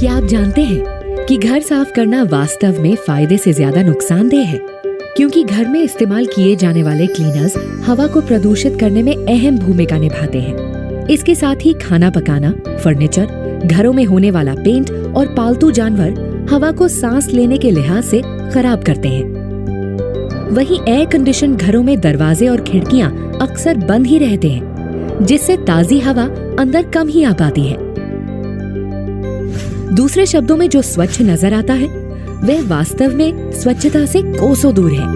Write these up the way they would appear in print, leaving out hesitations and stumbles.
क्या आप जानते हैं कि घर साफ करना वास्तव में फायदे से ज्यादा नुकसानदेह है, क्योंकि घर में इस्तेमाल किए जाने वाले क्लीनर्स हवा को प्रदूषित करने में अहम भूमिका निभाते हैं। इसके साथ ही खाना पकाना, फर्नीचर, घरों में होने वाला पेंट और पालतू जानवर हवा को सांस लेने के लिहाज से खराब करते हैं। वहीं एयर कंडीशन घरों में दरवाजे और खिड़कियां अक्सर बंद ही रहते हैं, जिससे ताजी हवा अंदर कम ही आ पाती है। दूसरे शब्दों में जो स्वच्छ नजर आता है वह वास्तव में स्वच्छता से कोसों दूर है।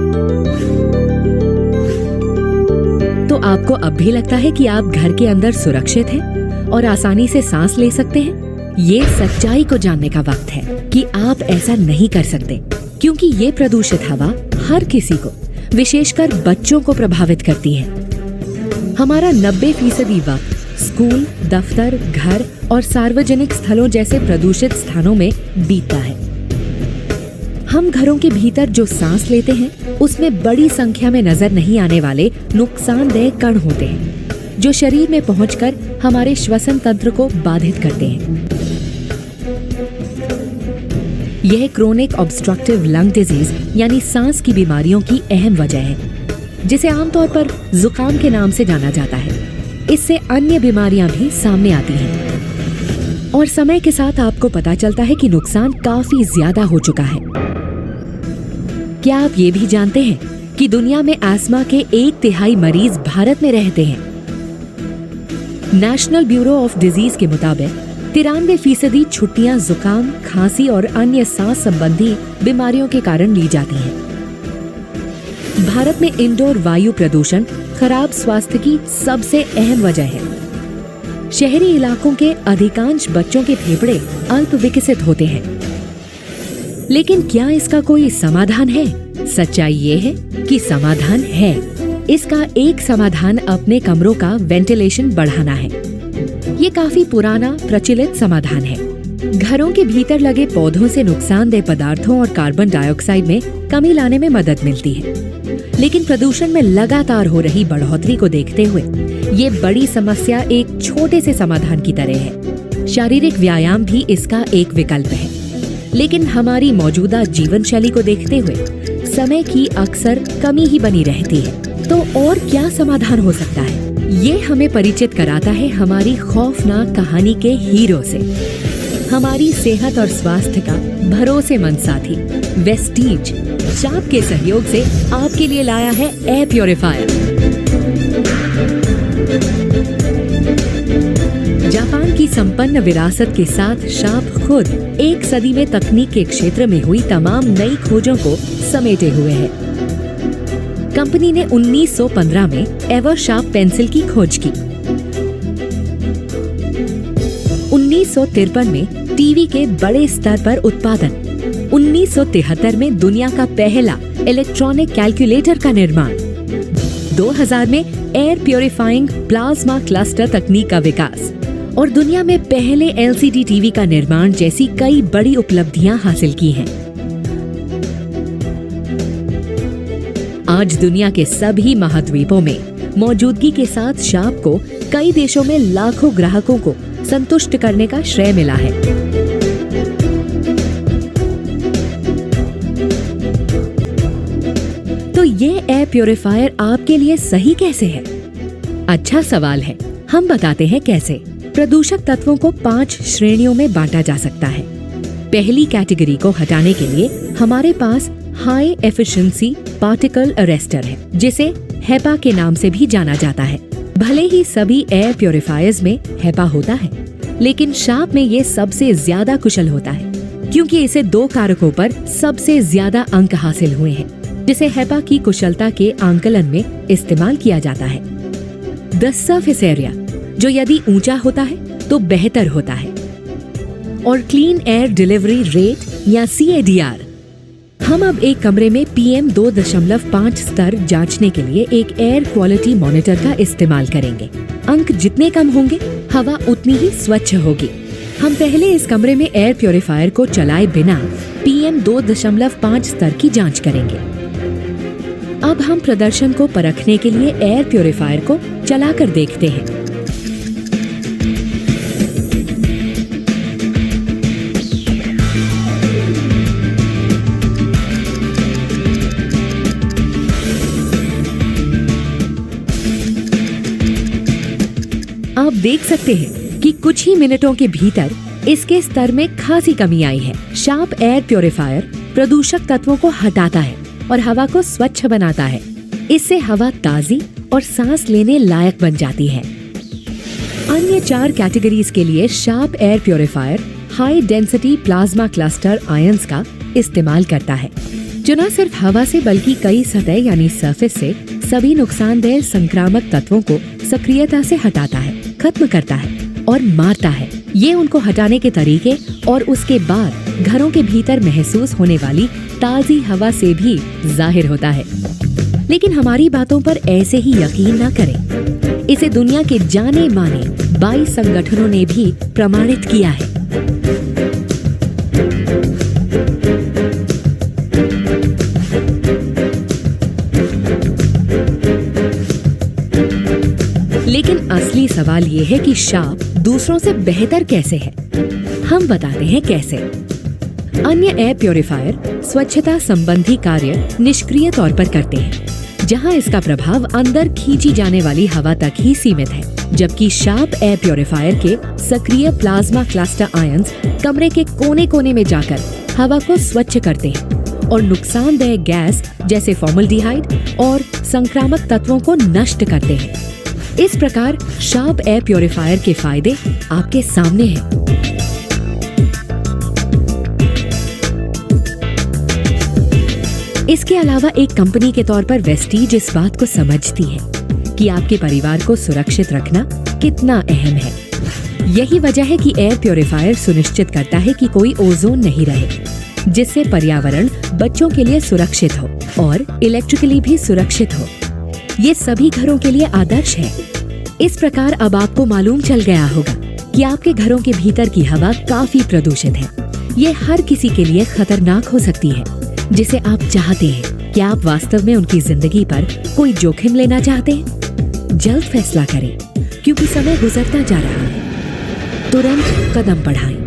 तो आपको अब भी लगता है कि आप घर के अंदर सुरक्षित हैं और आसानी से सांस ले सकते हैं? ये सच्चाई को जानने का वक्त है कि आप ऐसा नहीं कर सकते, क्योंकि ये प्रदूषित हवा हर किसी को, विशेषकर बच्चों को प्रभावित करती है। हमारा 90% वक्त स्कूल, दफ्तर, घर और सार्वजनिक स्थलों जैसे प्रदूषित स्थानों में बीतता है। हम घरों के भीतर जो सांस लेते हैं उसमें बड़ी संख्या में नजर नहीं आने वाले नुकसानदेह कण होते हैं, जो शरीर में पहुंचकर हमारे श्वसन तंत्र को बाधित करते हैं। यह क्रोनिक ऑब्स्ट्रक्टिव लंग डिजीज यानी सांस की बीमारियों की अहम वजह है, जिसे आमतौर पर जुकाम के नाम से जाना जाता है। इससे अन्य बीमारियां भी सामने आती हैं और समय के साथ आपको पता चलता है कि नुकसान काफी ज्यादा हो चुका है। क्या आप ये भी जानते हैं कि दुनिया में अस्थमा के 1/3 मरीज भारत में रहते हैं? नेशनल ब्यूरो ऑफ डिजीज के मुताबिक 93% छुट्टियां जुकाम, खांसी और अन्य सांस संबंधी बीमारियों के कारण ली जाती हैं। भारत में इंडोर वायु प्रदूषण खराब स्वास्थ्य की सबसे अहम वजह है। शहरी इलाकों के अधिकांश बच्चों के फेफड़े अल्प विकसित होते हैं, लेकिन क्या इसका कोई समाधान है? सच्चाई ये है कि समाधान है। इसका एक समाधान अपने कमरों का वेंटिलेशन बढ़ाना है। ये काफी पुराना प्रचलित समाधान है। घरों के भीतर लगे पौधों से नुकसानदेह पदार्थों और कार्बन डाइऑक्साइड में कमी लाने में मदद मिलती है, लेकिन प्रदूषण में लगातार हो रही बढ़ोतरी को देखते हुए ये बड़ी समस्या एक छोटे से समाधान की तरह है। शारीरिक व्यायाम भी इसका एक विकल्प है, लेकिन हमारी मौजूदा जीवन शैली को देखते हुए समय की अक्सर कमी ही बनी रहती है। तो और क्या समाधान हो सकता है? ये हमें परिचित कराता है हमारी खौफनाक कहानी के हीरो से। हमारी सेहत और स्वास्थ्य का भरोसेमंद साथी वेस्टीज शाप के सहयोग से आपके लिए लाया है एयर प्योरीफायर। जापान की संपन्न विरासत के साथ शाप खुद एक सदी में तकनीक के क्षेत्र में हुई तमाम नई खोजों को समेटे हुए है। कंपनी ने 1915 में एवर शार्प पेंसिल की खोज की। 1953 में टीवी के बड़े स्तर पर उत्पादन। 1973 में दुनिया का पहला इलेक्ट्रॉनिक कैलकुलेटर का निर्माण। 2000 में एयर प्योरीफाइंग प्लाज्मा क्लस्टर तकनीक का विकास और दुनिया में पहले एलसीडी टीवी का निर्माण जैसी कई बड़ी उपलब्धियां हासिल की हैं। आज दुनिया के सभी महाद्वीपों में मौजूदगी के साथ शार्प को कई देशों में लाखों ग्राहकों को संतुष्ट करने का श्रेय मिला है। तो ये एयर प्योरीफायर आपके लिए सही कैसे है? अच्छा सवाल है। हम बताते हैं कैसे। प्रदूषक तत्वों को 5 श्रेणियों में बांटा जा सकता है। पहली कैटेगरी को हटाने के लिए हमारे पास हाई एफिशिएंसी पार्टिकल अरेस्टर है, जिसे हेपा के नाम से भी जाना जाता है। भले ही सभी एयर प्योरीफायर्स में हेपा होता है, लेकिन शार्प में ये सबसे ज्यादा कुशल होता है, क्योंकि इसे 2 कारकों पर सबसे ज्यादा अंक हासिल हुए हैं, जिसे हेपा की कुशलता के आंकलन में इस्तेमाल किया जाता है। द सरफेस एरिया, जो यदि ऊंचा होता है तो बेहतर होता है, और क्लीन एयर डिलीवरी रेट या CADR। हम अब एक कमरे में PM 2.5 स्तर जांचने के लिए एक एयर क्वालिटी मॉनिटर का इस्तेमाल करेंगे। अंक जितने कम होंगे, हवा उतनी ही स्वच्छ होगी। हम पहले इस कमरे में एयर प्योरीफायर को चलाए बिना PM 2.5 स्तर की जांच करेंगे। अब हम प्रदर्शन को परखने के लिए एयर प्योरीफायर को चलाकर देखते हैं। आप देख सकते हैं कि कुछ ही मिनटों के भीतर इसके स्तर में खासी कमी आई है। शार्प एयर प्योरीफायर प्रदूषक तत्वों को हटाता है और हवा को स्वच्छ बनाता है। इससे हवा ताजी और सांस लेने लायक बन जाती है। अन्य 4 कैटेगरीज के लिए sharp air purifier high density plasma cluster ions का इस्तेमाल करता है, जो न सिर्फ हवा से बल्कि कई सतह यानी सरफेस से सभी नुकसानदेह संक्रामक तत्वों को सक्रियता से हटाता है, खत्म करता है और मारता है। ये उनको हटाने के तरीके और उसके बाद घरों के भीतर महसूस होने वाली ताजी हवा से भी जाहिर होता है। लेकिन हमारी बातों पर ऐसे ही यकीन न करें। इसे दुनिया के जाने माने 22 संगठनों ने भी प्रमाणित किया है। लेकिन असली सवाल ये है कि शार्प दूसरों से बेहतर कैसे है। हम बताते हैं कैसे। अन्य एयर प्योरीफायर स्वच्छता संबंधी कार्य निष्क्रिय तौर पर करते हैं, जहां इसका प्रभाव अंदर खींची जाने वाली हवा तक ही सीमित है, जबकि शार्प एयर प्योरीफायर के सक्रिय प्लाज्मा क्लस्टर आयंस कमरे के कोने कोने में जाकर हवा को स्वच्छ करते हैं और नुकसानदेह गैस जैसे फॉर्मल्डिहाइड और संक्रामक तत्वों को नष्ट करते हैं। इस प्रकार शार्प एयर प्योरीफायर के फायदे आपके सामने हैं। इसके अलावा एक कंपनी के तौर पर वेस्टीज इस बात को समझती है कि आपके परिवार को सुरक्षित रखना कितना अहम है। यही वजह है कि एयर प्योरीफायर सुनिश्चित करता है कि कोई ओजोन नहीं रहे, जिससे पर्यावरण बच्चों के लिए सुरक्षित हो और इलेक्ट्रिकली भी सुरक्षित हो। ये सभी घरों के लिए आदर्श है। इस प्रकार अब आपको मालूम चल गया होगा कि आपके घरों के भीतर की हवा काफी प्रदूषित है। ये हर किसी के लिए खतरनाक हो सकती है, जिसे आप चाहते हैं। क्या आप वास्तव में उनकी जिंदगी पर कोई जोखिम लेना चाहते हैं? जल्द फैसला करें, क्योंकि समय गुजरता जा रहा है। तुरंत कदम बढ़ाएं।